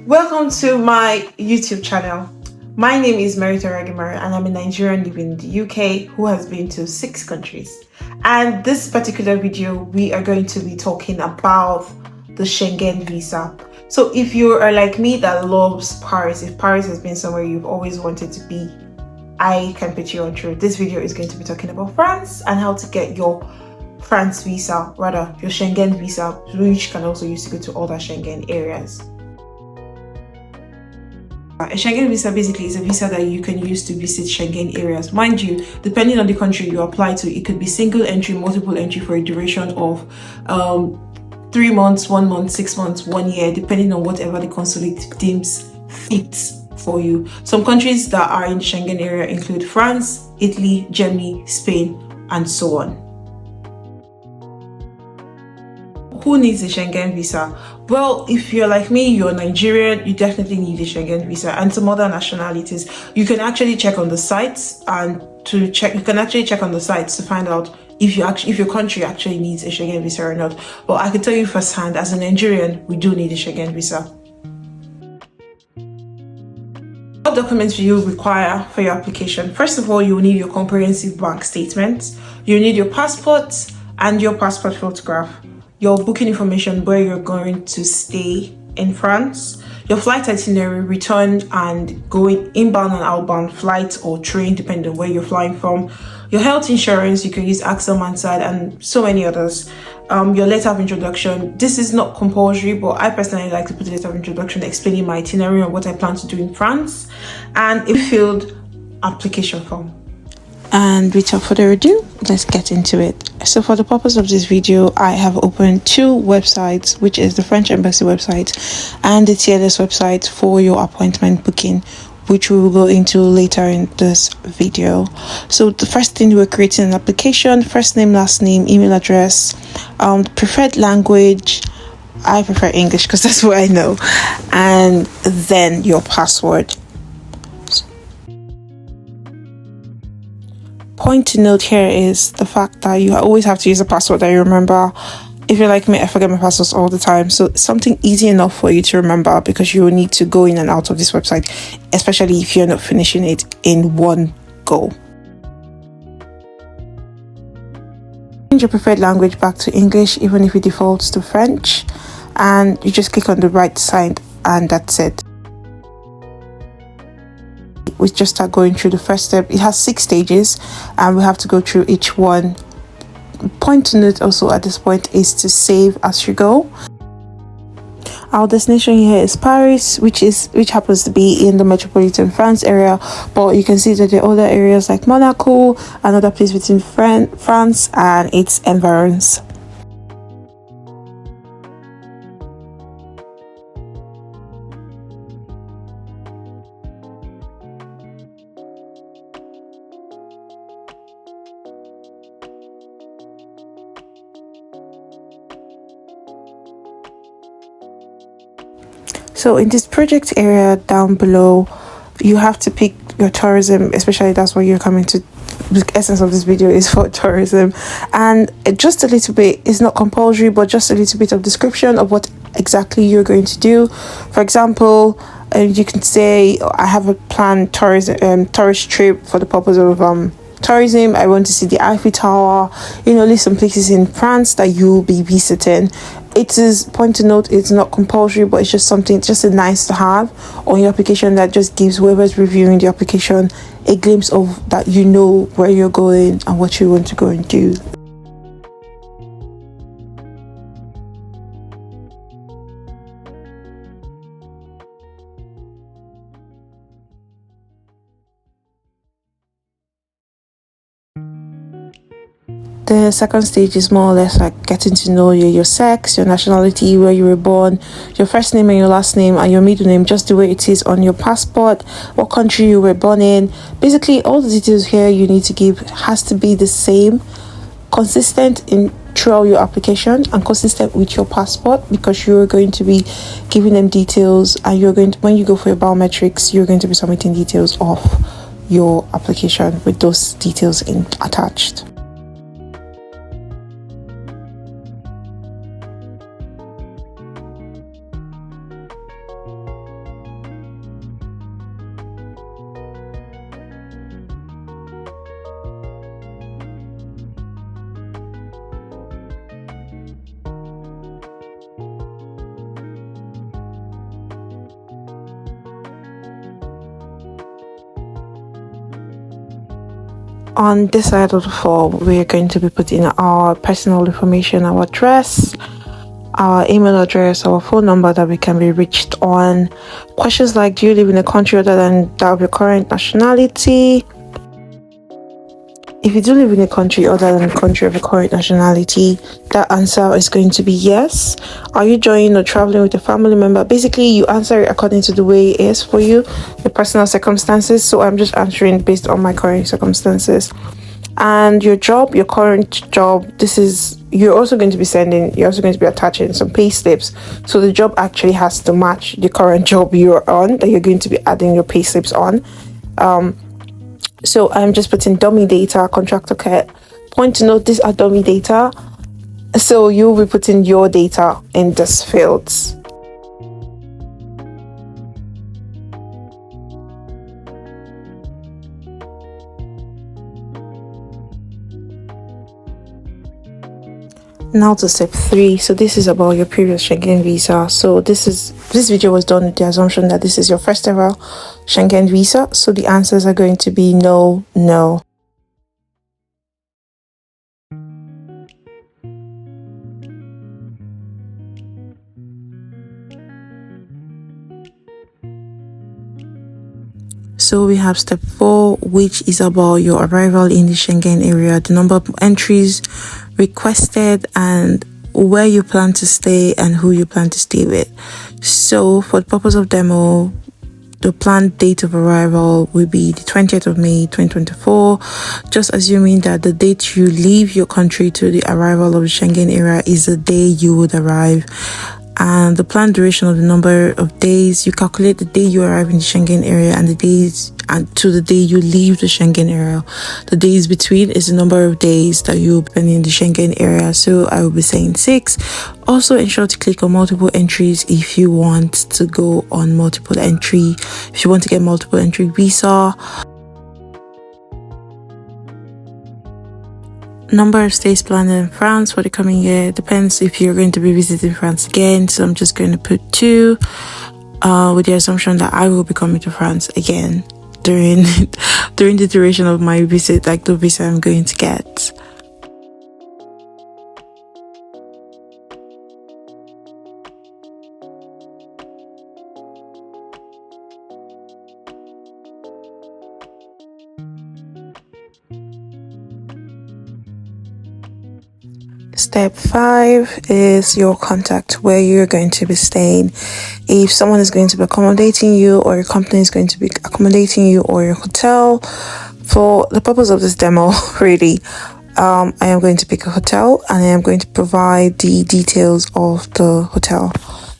Welcome to my YouTube channel. My name is Merita Ragimara and I'm a Nigerian living in the UK who has been to 6 countries. And this particular video, we are going to be talking about the Schengen visa. So if you are like me that loves Paris, if Paris has been somewhere you've always wanted to be, I can put you on through. This video is going to be talking about France and how to get your France visa, rather your Schengen visa, which can also use to go to other Schengen areas. A Schengen visa basically is a visa that you can use to visit Schengen areas. Mind you, depending on the country you apply to, it could be single entry, multiple entry for a duration of 3 months, 1 month, 6 months, 1 year, depending on whatever the consulate deems fits for you. Some countries that are in the Schengen area include France, Italy, Germany, Spain, and so on. Who needs a Schengen visa? Well, if you're like me, you're Nigerian, you definitely need a Schengen visa, and some other nationalities. You can actually check on the sites to find out if your country actually needs a Schengen visa or not. But I can tell you firsthand, as a Nigerian, we do need a Schengen visa. What documents do you require for your application? First of all, you will need your comprehensive bank statement. You need your passport and your passport photograph, your booking information, where you're going to stay in France, your flight itinerary, return and going inbound and outbound flights or train, depending on where you're flying from, your health insurance, you can use AXA, Mansard, and so many others. Your letter of introduction. This is not compulsory, but I personally like to put a letter of introduction explaining my itinerary and what I plan to do in France, and a filled application form. And without further ado, let's get into it. So for the purpose of this video, I have opened 2 websites, which is the French Embassy website and the TLS website for your appointment booking, which we will go into later in this video. So the first thing, we're creating an application, first name, last name, email address, preferred language. I prefer English because that's what I know, and then your password. Point to note here is the fact that you always have to use a password that you remember. If you're like me, I forget my passwords all the time, so something easy enough for you to remember, because you will need to go in and out of this website, especially if you're not finishing it in one go. Change your preferred language back to English, even if it defaults to French, and you just click on the right side and that's it. We just start going through the first step. It has 6 stages and we have to go through each one. Point to note also at this point is to save as you go. Our destination here is Paris, which happens to be in the metropolitan France area, but you can see that there are other areas like Monaco, another place within France and its environs. So in this project area down below, you have to pick your tourism, especially that's what you're coming to. The essence of this video is for tourism, and just a little bit, it's not compulsory, but just a little bit of description of what exactly you're going to do. For example, you can say, I have a planned tourist trip for the purpose of tourism. I want to see the Eiffel Tower, list some places in France that you'll be visiting. It is, point to note, it's not compulsory, but it's just a nice to have on your application that just gives whoever's reviewing the application a glimpse of that, where you're going and what you want to go and do. The second stage is more or less like getting to know you, your sex, your nationality, where you were born, your first name and your last name, and your middle name, just the way it is on your passport, what country you were born in. Basically, all the details here you need to give has to be the same, consistent throughout your application and consistent with your passport, because you're going to be giving them details, and when you go for your biometrics, you're going to be submitting details of your application with those details attached. on this side of the form, we're going to be putting our personal information, our address, our email address, our phone number that we can be reached on. Questions like, do you live in a country other than that of your current nationality? If you do live in a country other than the country of your current nationality, that answer is going to be yes. Are you joining or traveling with a family member? Basically, you answer it according to the way it is for you, your personal circumstances. So I'm just answering based on my current circumstances. And your job, your current job, you're also going to be attaching some pay slips. So the job actually has to match the current job you're on, that you're going to be adding your pay slips on. So I'm just putting dummy data, contractor care. Point to note, these are dummy data. So you'll be putting your data in these fields. Now to step 3. So this is about your previous Schengen visa. So this video was done with the assumption that this is your first ever Schengen visa. So the answers are going to be no, no. So we have step 4, which is about your arrival in the Schengen area, the number of entries requested, and where you plan to stay and who you plan to stay with. So for the purpose of demo, the planned date of arrival will be the 20th of May 2024, just assuming that the date you leave your country to the arrival of the Schengen area is the day you would arrive. And the planned duration of the number of days, you calculate the day you arrive in the Schengen area and the days and to the day you leave the Schengen area. The days between is the number of days that you'll be in the Schengen area. So I will be saying 6. Also ensure to click on multiple entries if you want to go on multiple entry, if you want to get multiple entry visa. Number of stays planned in France for the coming year depends if you're going to be visiting France again. So I'm just going to put 2 with the assumption that I will be coming to France again during the duration of my visit, like the visa I'm going to get. Step 5 is your contact, where you're going to be staying. If someone is going to be accommodating you, or your company is going to be accommodating you, or your hotel, for the purpose of this demo, really, I am going to pick a hotel and I am going to provide the details of the hotel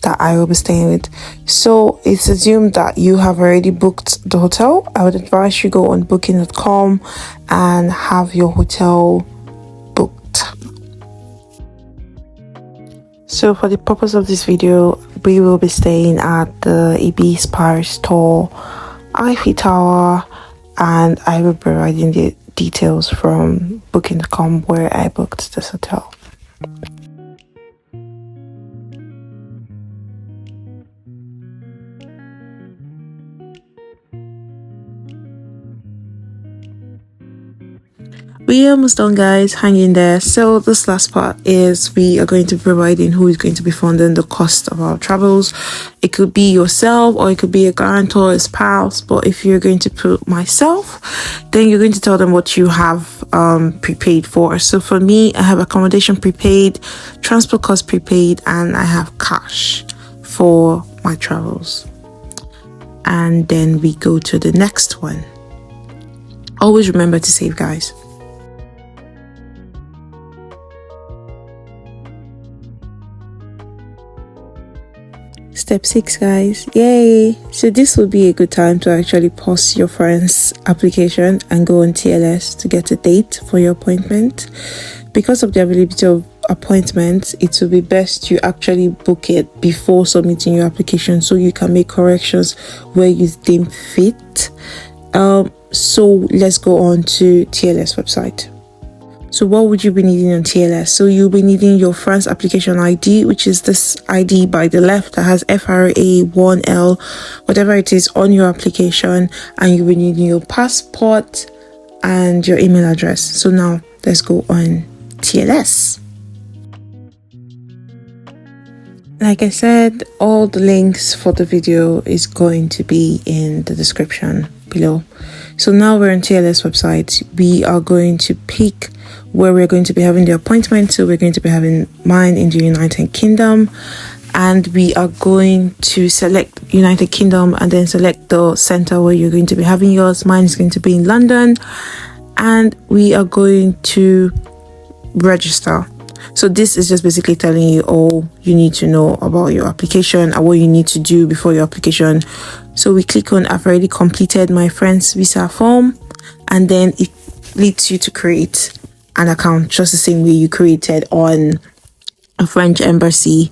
that I will be staying with. So it's assumed that you have already booked the hotel. I would advise you go on booking.com and have your hotel booked. So for the purpose of this video, we will be staying at the Ibis Paris Tour, Eiffel Tower, and I will be providing the details from booking.com where I booked this hotel. We are almost done, guys. Hang in there. So this last part is we are going to be providing who is going to be funding the cost of our travels. It could be yourself or it could be a guarantor, a spouse. But if you're going to put myself, then you're going to tell them what you have prepaid for. So for me, I have accommodation prepaid, transport cost prepaid, and I have cash for my travels. And then we go to the next one. Always remember to save, guys. Step 6, guys. Yay! So this would be a good time to actually pause your friend's application and go on TLS to get a date for your appointment. Because of the availability of appointments, it will be best you actually book it before submitting your application so you can make corrections where you deem fit. So let's go on to TLS website. So what would you be needing on TLS? So you'll be needing your France application ID, which is this ID by the left that has FRA1L, whatever it is on your application. And you'll be needing your passport and your email address. So now let's go on TLS. Like I said, all the links for the video is going to be in the description below. So now we're on TLS website. We are going to pick where we're going to be having the appointment. So we're going to be having mine in the United Kingdom, and we are going to select United Kingdom and then select the center where you're going to be having yours. Mine is going to be in London, and we are going to register. So this is just basically telling you all you need to know about your application and what you need to do before your application. So we click on I've already completed my friend's visa form, and then it leads you to create an account just the same way you created on a French embassy,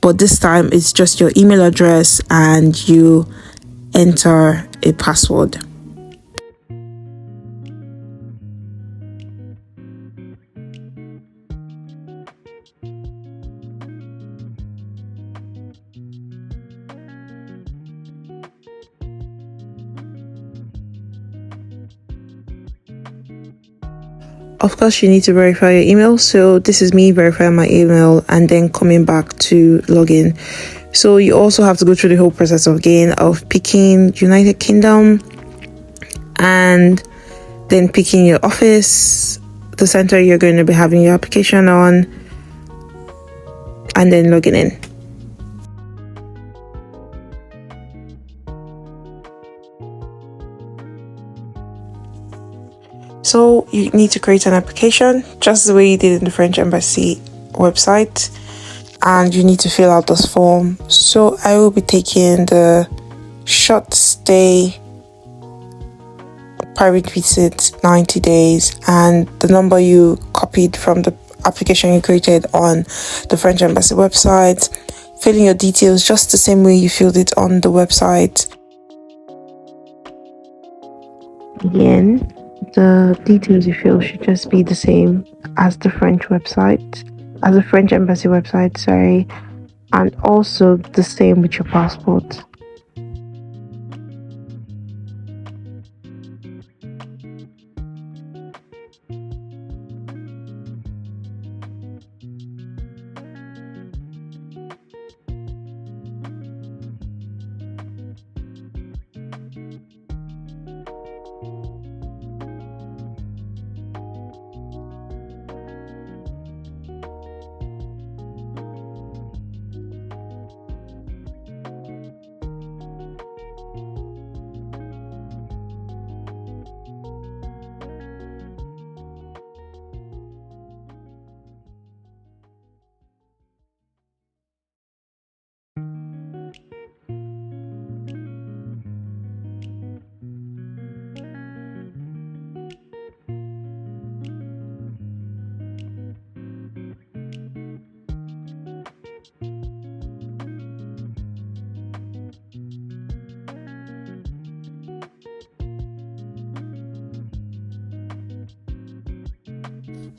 but this time it's just your email address and you enter a password. Of course, you need to verify your email. So this is me verifying my email and then coming back to login. So you also have to go through the whole process of picking United Kingdom and then picking your office, the center you're going to be having your application on, and then logging in. So you need to create an application just the way you did in the French embassy website, and you need to fill out this form. So I will be taking the short stay private visit 90 days and the number you copied from the application you created on the French embassy website, filling your details just the same way you filled it on the website. Again, the details you fill should just be the same as the French website, as the French embassy website, sorry, and also the same with your passport.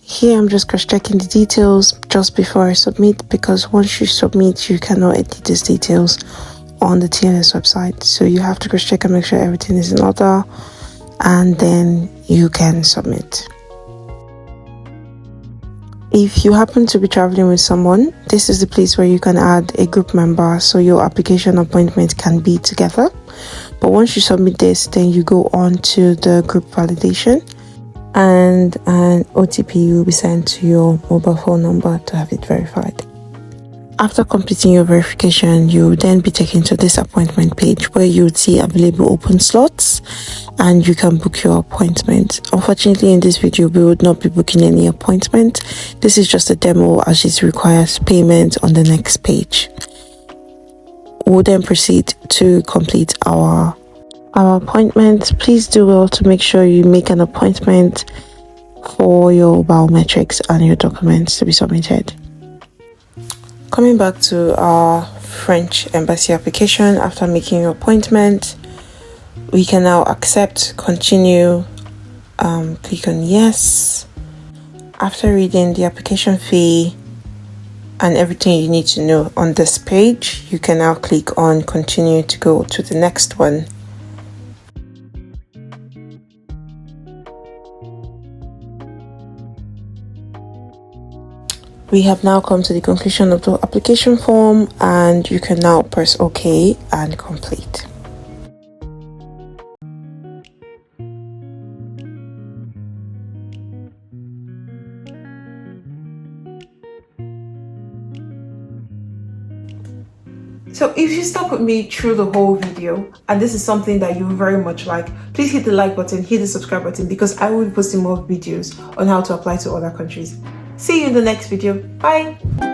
Here I'm just cross-checking the details just before I submit, because once you submit you cannot edit these details on the TLS website. So you have to cross-check and make sure everything is in order, and then you can submit. If you happen to be traveling with someone, this is the place where you can add a group member so your application appointment can be together. But once you submit this, then you go on to the group validation, and an OTP will be sent to your mobile phone number to have it verified. After completing your verification, you will then be taken to this appointment page where you would see available open slots and you can book your appointment. Unfortunately, in this video, we would not be booking any appointment. This is just a demo as it requires payment on the next page. We'll then proceed to complete our appointment. Please do well to make sure you make an appointment for your biometrics and your documents to be submitted. Coming back to our French embassy application, after making your appointment, we can now accept, continue, click on yes. After reading the application fee and everything you need to know on this page, you can now click on continue to go to the next one. We have now come to the conclusion of the application form, and you can now press OK and complete. So if you stuck with me through the whole video and this is something that you very much like, please hit the like button, hit the subscribe button, because I will be posting more videos on how to apply to other countries. See you in the next video. Bye.